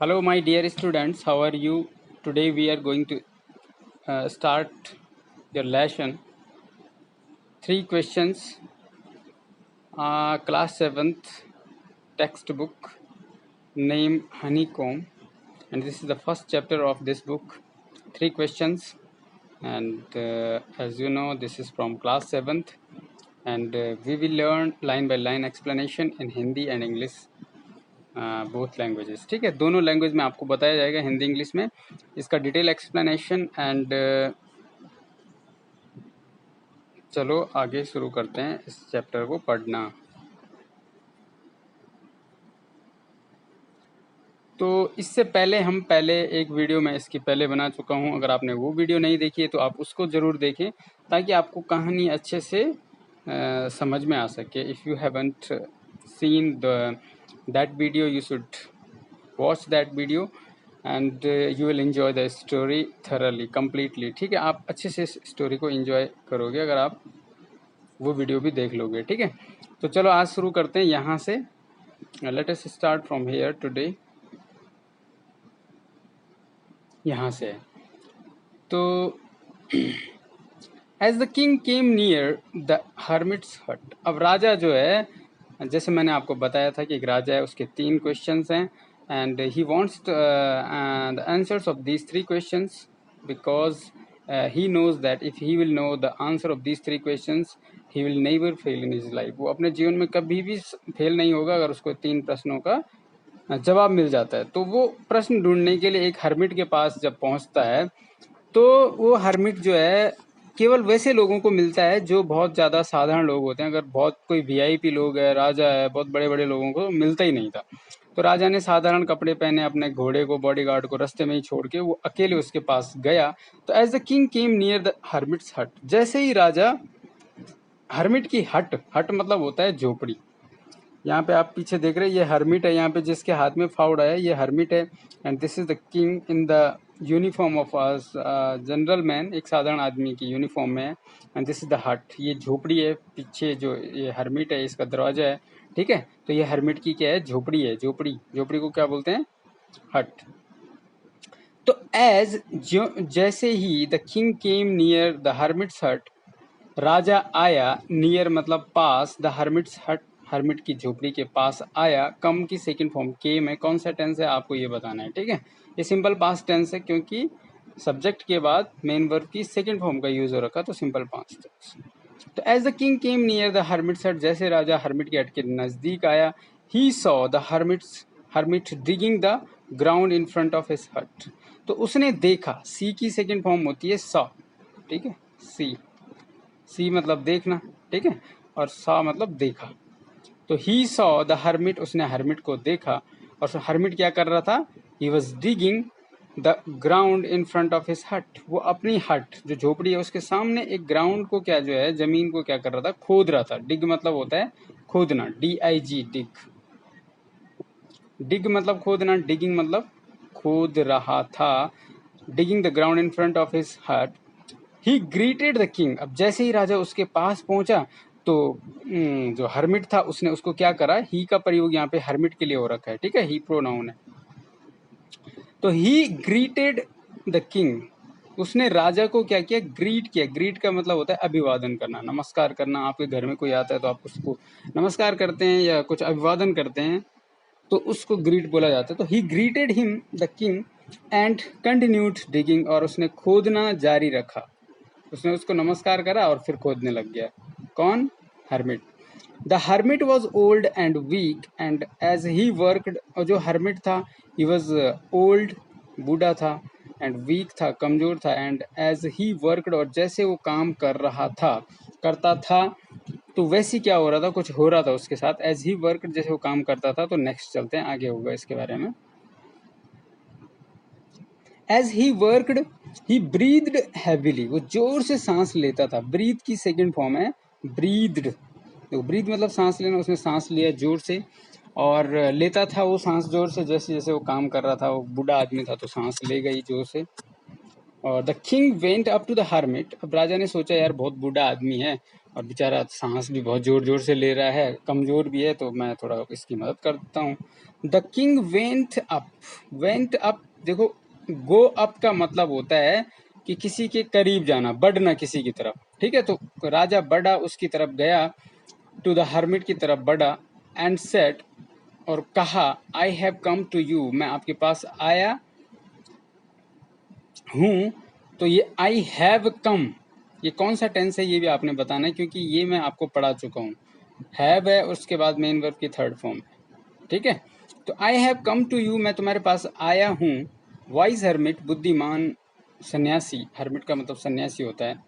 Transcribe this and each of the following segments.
Hello, my dear students. How are you? Today we are going to start your lesson. Three questions. Class 7th textbook. Name Honeycomb. And this is the first chapter of this book. Three questions. And as you know, this is from class 7th. And we will learn line by line explanation in Hindi and English. Both languages. ठीक है, दोनों language में आपको बताया जाएगा, Hindi English में, इसका detail explanation. And चलो आगे शुरू करते हैं इस चैप्टर को पढ़ना। तो इससे पहले हम एक वीडियो में इसकी पहले बना चुका हूं। अगर आपने वो वीडियो नहीं देखी है तो आप उसको ज़रूर देखें ताकि आपको कहानी अच्छे से समझ में आ सके। If you haven't seen that video you should watch that video and you will enjoy the story thoroughly completely. ठीक है, आप अच्छे से स्टोरी को एंजॉय करोगे अगर आप वो वीडियो भी देख लोगे। ठीक है, तो चलो आज शुरू करते हैं यहाँ से। Let us start from here today. यहाँ से तो as the king came near the hermit's hut. अब राजा जो है, जैसे मैंने आपको बताया था कि एक राजा है, उसके 3 क्वेश्चंस हैं and he wants the answers of these 3 questions because he knows that if he will know the answer of these 3 questions he will never fail in his life. वो अपने जीवन में कभी भी फेल नहीं होगा अगर उसको 3 प्रश्नों का जवाब मिल जाता है। तो वो प्रश्न ढूंढने के लिए एक हर्मिट के पास जब पहुंचता है तो वो हर्मिट जो है केवल वैसे लोगों को मिलता है जो बहुत ज़्यादा साधारण लोग होते हैं। अगर बहुत कोई वीआईपी लोग है, राजा है, बहुत बड़े बड़े लोगों को मिलता ही नहीं था। तो राजा ने साधारण कपड़े पहने, अपने घोड़े को, बॉडीगार्ड को रास्ते में ही छोड़ के वो अकेले उसके पास गया। तो as the king came near the hermit's hut, जैसे ही राजा हर्मिट की हट मतलब होता है झोपड़ी। यहाँ पे आप पीछे देख रहे हैं, ये हर्मिट है, यहाँ पे जिसके हाथ में फावड़ा है ये हर्मिट है। And this is the king in the uniform of general man, एक साधारण आदमी की यूनिफॉर्म में है। एंड दिस इज द हट, ये झोपड़ी है। पीछे जो ये हर्मिट है इसका दरवाजा है। ठीक है, तो ये हर्मिट की क्या है, झोपड़ी है। झोपड़ी को क्या बोलते हैं, हट। तो एज जैसे ही the king came near the hermit's hut, राजा आया, नियर मतलब पास, द हर्मिट्स हट हर्मिट की झोपड़ी के पास आया। कम की सेकंड फॉर्म केम है, कौन सा टेंस है आपको ये बताना है। ठीक है, ये सिंपल पास्ट टेंस है क्योंकि सब्जेक्ट के बाद मेन वर्ब की सेकंड फॉर्म का यूज हो रखा, तो सिंपल पास्ट टेंस। तो as the king came near the hermit's hut, जैसे राजा हर्मिट के हट के नजदीक आया, he saw the hermit digging the ground in front of his hut. तो उसने देखा, सी की सेकंड फॉर्म होती है सॉ। ठीक है, सी मतलब देखना। ठीक है, और सॉ मतलब देखा। तो ही सॉ द हर्मिट, उसने हर्मिट को देखा। और हर्मिट क्या कर रहा था, he was digging the ground in front of his हट। वो अपनी हट जो झोपड़ी है उसके सामने एक ग्राउंड को, क्या जो है जमीन को क्या कर रहा था, खोद रहा था। डिग मतलब होता है खोदना, DIG डिग। डिग मतलब खोदना, डिगिंग मतलब खोद रहा था। Digging the ground in front of his हट, ही ग्रीटेड द किंग। अब जैसे ही राजा उसके पास पहुंचा तो जो हर्मिट था उसने उसको क्या करा, ही का प्रयोग यहाँ पे हर्मिट के लिए हो रखा है। ठीक है, ही प्रोनाउन है। तो ही ग्रीटेड द किंग, उसने राजा को क्या किया, ग्रीट किया। ग्रीट का मतलब होता है अभिवादन करना, नमस्कार करना। आपके घर में कोई आता है तो आप उसको नमस्कार करते हैं या कुछ अभिवादन करते हैं, तो उसको ग्रीट बोला जाता है। तो ही greeted him the king and continued digging, और उसने खोदना जारी रखा। उसने उसको नमस्कार करा और फिर खोदने लग गया। कौन, hermit. The hermit was old and weak and as he worked, और जो हर्मिट था ही वॉज ओल्ड, बूढ़ा था, एंड वीक था, कमजोर था। एंड एज ही वर्कड, और जैसे वो काम कर रहा था, करता था, तो वैसे क्या हो रहा था, कुछ हो रहा था उसके साथ। एज ही वर्कड, जैसे वो काम करता था। तो नेक्स्ट चलते हैं, आगे होगा इसके बारे में। As he worked he breathed heavily, वो जोर से सांस लेता था। ब्रीथ की सेकंड फॉर्म है ब्रीथड। तो ब्रीथ मतलब सांस लेना, उसने सांस लिया जोर से और लेता था वो सांस जोर से। जैसे जैसे वो काम कर रहा था, वो बूढ़ा आदमी था तो सांस ले गई जोर से। और the king went up to the hermit, अब राजा ने सोचा यार बहुत बूढ़ा आदमी है और बेचारा सांस भी बहुत जोर जोर से ले रहा है, कमजोर भी है, तो मैं थोड़ा इसकी मदद करता हूँ। द किंग वेंट अप, देखो गो अप का मतलब होता है कि किसी के करीब जाना, बढ़ना किसी की तरफ, ठीक है। तो राजा बढ़ा, उसकी तरफ गया, टू द हर्मिट की तरफ बढ़ा, एंड सेड, और कहा, I have come to you, मैं आपके पास आया हूँ। तो ये आई हैव कम, ये कौन सा टेंस है ये भी आपने बताना है, क्योंकि ये मैं आपको पढ़ा चुका हूँ। हैव है, उसके बाद मेन वर्ब की थर्ड फॉर्म है, ठीक है। तो I have come to you, मैं तुम्हारे पास आया हूँ। वाइज हर्मिट, बुद्धिमान सन्यासी, हर्मिट का मतलब सन्यासी होता है।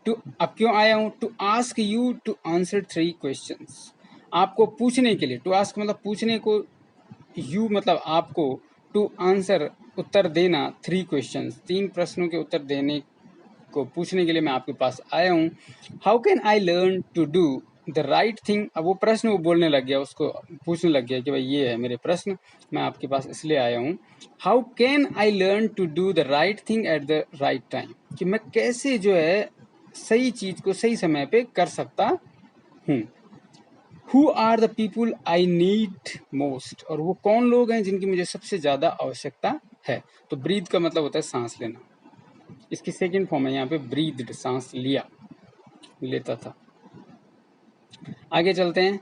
टू, अब क्यों आया हूँ? To ask you to answer 3 questions, आपको पूछने के लिए। टू आस्क मतलब पूछने को, यू मतलब आपको, टू आंसर उत्तर देना, 3 क्वेश्चंस 3 प्रश्नों के उत्तर देने को, पूछने के लिए मैं आपके पास आया हूँ। How can I learn to do the right thing, अब वो प्रश्न वो बोलने लग गया, उसको पूछने लग गया कि भाई ये है मेरे प्रश्न, मैं आपके पास इसलिए आया हूँ। How can I learn to do the right thing at the right time, कि मैं कैसे जो है सही चीज को सही समय पे कर सकता हूँ। Who are the people I need most, और वो कौन लोग हैं जिनकी मुझे सबसे ज्यादा आवश्यकता है। तो ब्रीथ का मतलब होता है सांस लेना, इसकी सेकंड फॉर्म है यहाँ पे ब्रीथ्ड, सांस लिया, लेता था। आगे चलते हैं,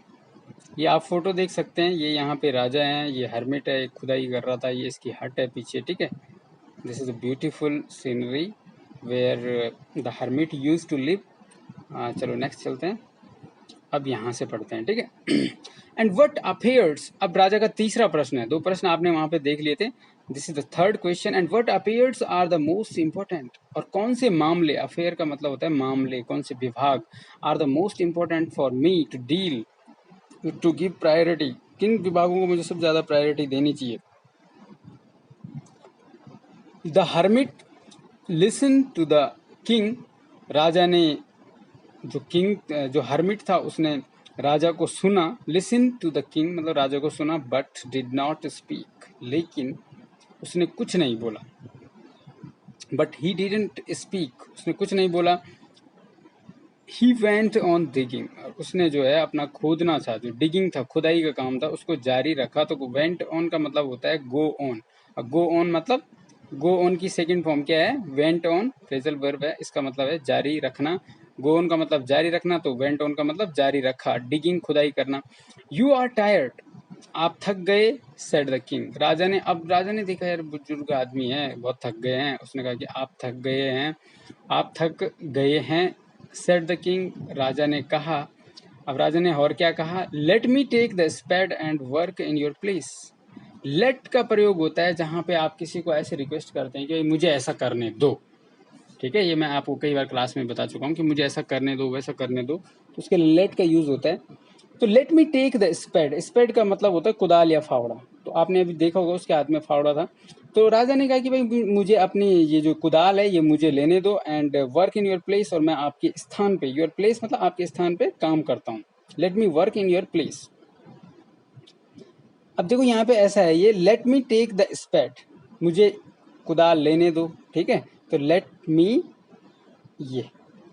ये आप फोटो देख सकते हैं, ये यहाँ पे राजा हैं, ये हर्मिट है, खुदाई कर रहा था, ये इसकी हट है पीछे, ठीक है। This is a beautiful scenery where the hermit use to live. चलो नेक्स्ट चलते हैं, अब यहाँ से पढ़ते हैं, ठीक है। एंड वट अपेयर्स, अब राजा का तीसरा प्रश्न है, 2 प्रश्न आपने वहां पे देख लिए थे, this is the third question. And what appears are the most important, और कौन से मामले, अफेयर का मतलब होता है मामले, कौन से विभाग, are the most important for me to deal, to give priority, किन विभागों को मुझे सबसे ज्यादा प्रायोरिटी देनी चाहिए। The hermit listen to the king, राजा ने, जो हर्मिट था उसने राजा को सुना। लिसन टू द किंग मतलब राजा को सुना, बट डिड नॉट स्पीक, लेकिन उसने कुछ नहीं बोला। बट ही डिडंट स्पीक, उसने कुछ नहीं बोला। ही वेंट ऑन डिगिंग, उसने जो है अपना खोदना था, जो डिगिंग था, खुदाई का काम था, उसको जारी रखा। तो वेंट ऑन का मतलब होता है गो ऑन, और गो ऑन मतलब, गो ऑन की सेकंड फॉर्म क्या है? वेंट ऑन, फ्रेजल वर्ब है, इसका मतलब है जारी रखना। गो ऑन का मतलब जारी रखना, तो वेंट ऑन का मतलब जारी रखा। डिगिंग खुदाई करना। यू आर टायर्ड, आप थक गए। सेड द किंग, राजा ने, अब राजा ने देखा यार बुजुर्ग आदमी है, बहुत थक गए हैं, उसने कहा कि आप थक गए हैं, आप थक गए हैं। सेड द किंग, राजा ने कहा। अब राजा ने और क्या कहा? Let me take the spade and work in your place. Let का प्रयोग होता है जहां पे आप किसी को ऐसे रिक्वेस्ट करते हैं कि मुझे ऐसा करने दो, ठीक है। ये मैं आपको कई बार क्लास में बता चुका हूँ कि मुझे ऐसा करने दो, वैसा करने दो, तो उसके लेट का यूज होता है। तो let me take the spade, spade का मतलब होता है कुदाल या फावड़ा, तो आपने अभी देखा होगा उसके हाथ में फावड़ा था। तो राजा ने कहा कि भाई मुझे अपनी ये जो कुदाल है ये मुझे लेने दो, and work in your place, और मैं आपके स्थान पे, योर प्लेस मतलब आपके स्थान पे काम करता हूँ। Let me work in your place. अब देखो यहाँ पे ऐसा है, ये let me take the spade, मुझे कुदाल लेने दो, ठीक है। तो लेट मी, ये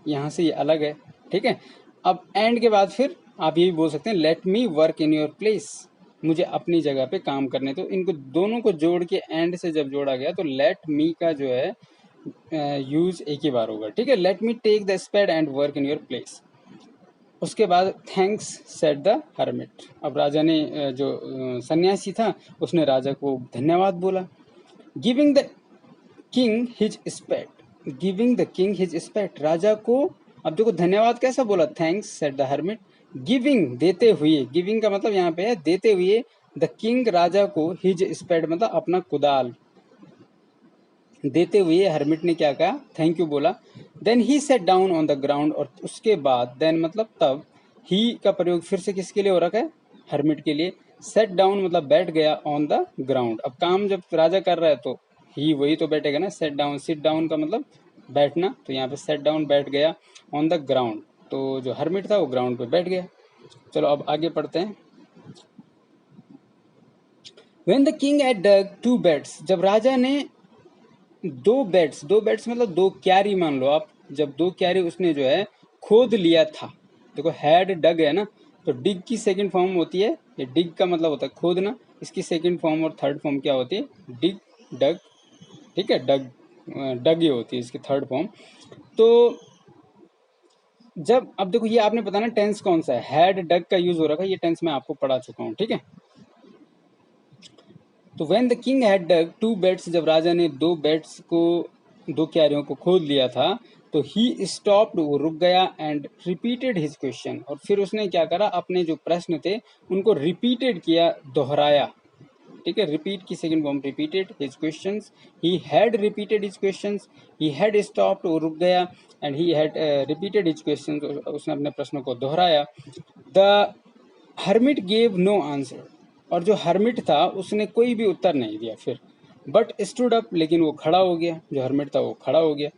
यहाँ से ये अलग है, ठीक है। अब एंड के बाद फिर आप ये भी बोल सकते हैं late me work in your place, मुझे अपनी जगह पे काम करने। तो इनको दोनों को जोड़ के एंड से जब जोड़ा गया तो लेट मी का जो है यूज एक ही बार होगा, ठीक है। Let me take the spade and work in your place. उसके बाद थैंक्स सेड द हर्मिट, अब राजा ने जो सन्यासी था उसने राजा को धन्यवाद बोला। Giving the king his spade, giving the king his spade, राजा को, अब देखो धन्यवाद कैसा बोला? Thanks said the hermit. Giving देते हुए, गिविंग का मतलब यहाँ पे है देते हुए, द किंग राजा को, हिज स्पेड मतलब अपना कुदाल, देते हुए हर्मिट ने क्या कहा? थैंक यू बोला। Then he set down on the ground, और उसके बाद, देन मतलब तब, ही का प्रयोग फिर से किसके लिए हो रखा है? हर्मिट के लिए। सेट डाउन मतलब बैठ गया, ऑन द ग्राउंड, अब काम जब राजा कर रहा है तो ही वही तो बैठेगा ना। सेट डाउन, सिट डाउन का मतलब बैठना, तो यहाँ पे सेट डाउन बैठ गया, ऑन द ग्राउंड, तो जो हर्मिट था वो ग्राउंड पे बैठ गया। चलो अब आगे पढ़ते हैं। When the king had dug 2 beds, जब राजा ने दो बेड्स मतलब दो क्यारी मान लो आप, जब दो क्यारी उसने जो है खोद लिया था। देखो हैड डग है ना, तो डिग की सेकंड फॉर्म होती है, ये डिग का मतलब होता है खोदना, इसकी सेकंड फॉर्म और थर्ड फॉर्म क्या होती है, डिग, डग, ठीक है, डग, डग ये होती है इसकी थर्ड फॉर्म। तो जब, अब देखो ये आपने पता ना टेंस कौन सा है, हैड डग का यूज हो रखा है, ये टेंस मैं आपको पढ़ा चुका हूँ, ठीक है। तो when the king had dug two beds, जब राजा ने दो बेड्स को, दो क्यारियों को खोद लिया था, तो ही स्टॉप्ड, वो रुक गया, एंड रिपीटेड हिज क्वेश्चन, और फिर उसने क्या करा, अपने जो प्रश्न थे उनको रिपीटेड किया, दोहराया, ठीक है। रिपीट की second form repeated his questions, he had repeated his questions, he had stopped, वो रुक गया, and he had repeated his questions, उसने अपने प्रश्नों को दोहराया। The hermit gave no answer, और जो हर्मिट था उसने कोई भी उत्तर नहीं दिया फिर। बट स्टूड अप, लेकिन वो खड़ा हो गया, जो हर्मिट था वो खड़ा हो गया।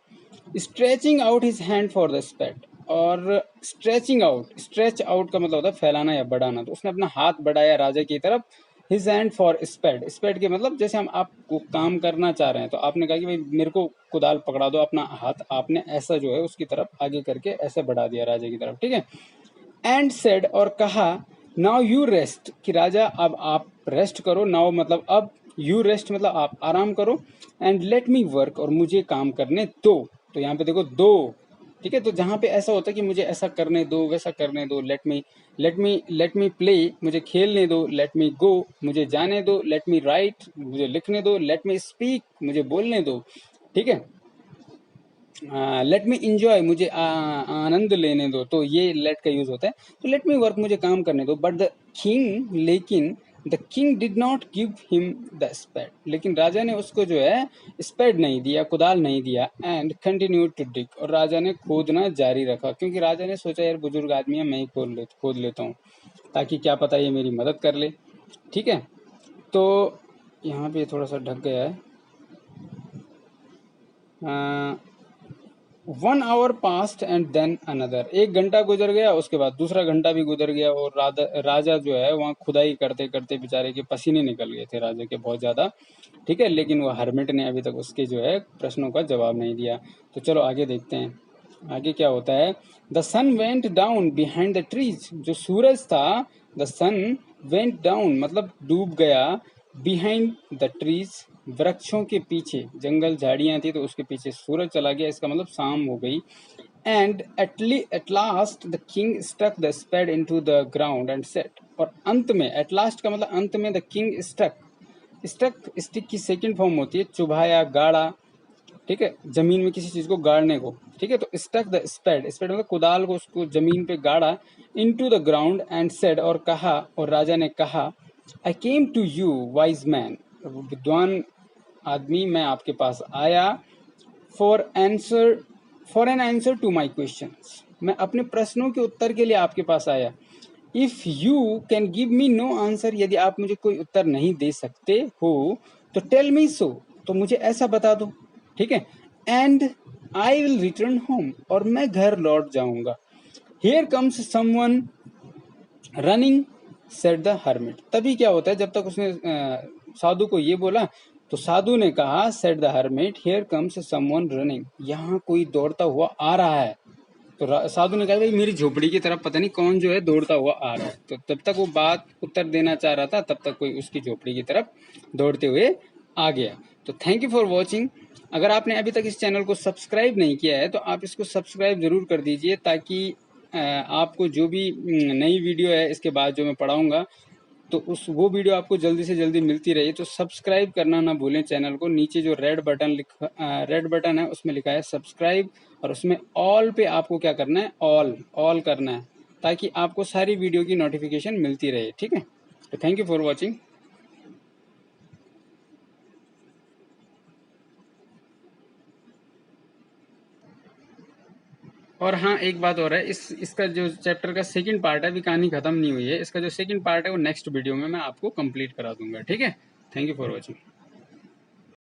Stretching out his hand for the spade, और स्ट्रेचिंग आउट, स्ट्रेच आउट का मतलब होता है फैलाना या बढ़ाना, तो उसने अपना हाथ बढ़ाया राजा की तरफ। His hand for spade, spade के मतलब जैसे हम आपको काम करना चाह रहे हैं, तो आपने कहा कि भाई मेरे को कुदाल पकड़ा दो, अपना हाथ आपने ऐसा जो है उसकी तरफ आगे करके ऐसे बढ़ा दिया राजा की तरफ, ठीक है। एंड सेड, और कहा, नाउ यू रेस्ट, कि राजा अब आप रेस्ट करो, नाउ मतलब अब, यू रेस्ट मतलब आप आराम करो, एंड लेट मी वर्क, और मुझे काम करने दो। तो यहाँ पे देखो दो, ठीक है। तो जहाँ पे ऐसा होता है कि मुझे ऐसा करने दो, वैसा करने दो, लेट मी प्ले, मुझे खेलने दो, लेट मी गो, मुझे जाने दो, लेट मी राइट, मुझे लिखने दो, लेट मी स्पीक, मुझे बोलने दो, ठीक है। लेट मी इंजॉय, मुझे आनंद लेने दो, तो ये लेट का यूज होता है। तो लेट मी वर्क, मुझे काम करने दो। बट द किंग, लेकिन the king did not give him the spade, लेकिन राजा ने उसको जो है स्पेड नहीं दिया, कुदाल नहीं दिया। एंड कंटिन्यू टू डिग, और राजा ने खोदना जारी रखा, क्योंकि राजा ने सोचा यार बुजुर्ग आदमी है, मैं ही खोद लेता हूँ, ताकि क्या पता ये मेरी मदद कर ले, ठीक है। तो यहाँ पे थोड़ा सा ढक गया है। 1 hour passed and then another, 1 घंटा गुजर गया, उसके बाद दूसरा घंटा भी गुजर गया, और राजा जो है वहाँ खुदाई करते करते बेचारे के पसीने निकल गए थे राजा के बहुत ज्यादा, ठीक है। लेकिन वो हर्मिट ने अभी तक उसके जो है प्रश्नों का जवाब नहीं दिया। तो चलो आगे देखते हैं, आगे क्या होता है। The sun went down behind the trees, जो सूरज था, द सन वेंट डाउन मतलब डूब गया, बिहाइंड द ट्रीज, वृक्षों के पीछे, जंगल झाड़ियां थी तो उसके पीछे सूरज चला गया, इसका मतलब शाम हो गई। And at last the king stuck the spade into the ground and sat, और अंत में, एट लास्ट का मतलब अंत में, द किंग स्टक, स्टिक की सेकंड फॉर्म होती है चुभाया, गाड़ा, ठीक है, जमीन में किसी चीज को गाड़ने को, ठीक है। तो स्टक द स्पेड, स्पेड मतलब कुदाल को, उसको जमीन पे गाड़ा, into the ground and said, और कहा, और राजा ने कहा, I came to you wise man, विद्वान आदमी मैं आपके पास आया, for answer, for an answer to my questions, मैं अपने प्रश्नों के उत्तर के लिए आपके पास आया। If you can give me know answer, यदि आप मुझे कोई उत्तर नहीं दे सकते हो तो टेल मी सो, तो मुझे ऐसा बता दो, ठीक है। And I will return home, और मैं घर लौट जाऊंगा। Here comes someone running, said the hermit, तभी क्या होता है, जब तक उसने साधु को ये बोला, तो साधु ने कहा, said the hermit, here comes someone running, यहाँ कोई दौड़ता हुआ आ रहा है। तो साधु ने कहा, भाई मेरी झोपड़ी की तरफ पता नहीं कौन जो है दौड़ता हुआ आ रहा है। तो तब तक वो बात उत्तर देना चाह रहा था, तब तक कोई उसकी झोपड़ी की तरफ दौड़ते हुए आ गया। तो थैंक यू फॉर वॉचिंग। अगर आपने अभी तक इस चैनल को सब्सक्राइब नहीं किया है तो आप इसको सब्सक्राइब जरूर कर दीजिए, ताकि आपको जो भी नई वीडियो है इसके बाद जो मैं पढ़ाऊंगा, तो वो वीडियो आपको जल्दी से जल्दी मिलती रही। तो सब्सक्राइब करना ना भूलें चैनल को। नीचे जो रेड बटन है उसमें लिखा है सब्सक्राइब, और उसमें ऑल पे आपको क्या करना है, ऑल करना है, ताकि आपको सारी वीडियो की नोटिफिकेशन मिलती रहे, ठीक है। तो थैंक यू फॉर वॉचिंग। और हाँ, एक बात और है, इसका जो चैप्टर का सेकंड पार्ट है, अभी कहानी खत्म नहीं हुई है, इसका जो सेकंड पार्ट है वो नेक्स्ट वीडियो में मैं आपको कंप्लीट करा दूंगा, ठीक है। Thank you for watching.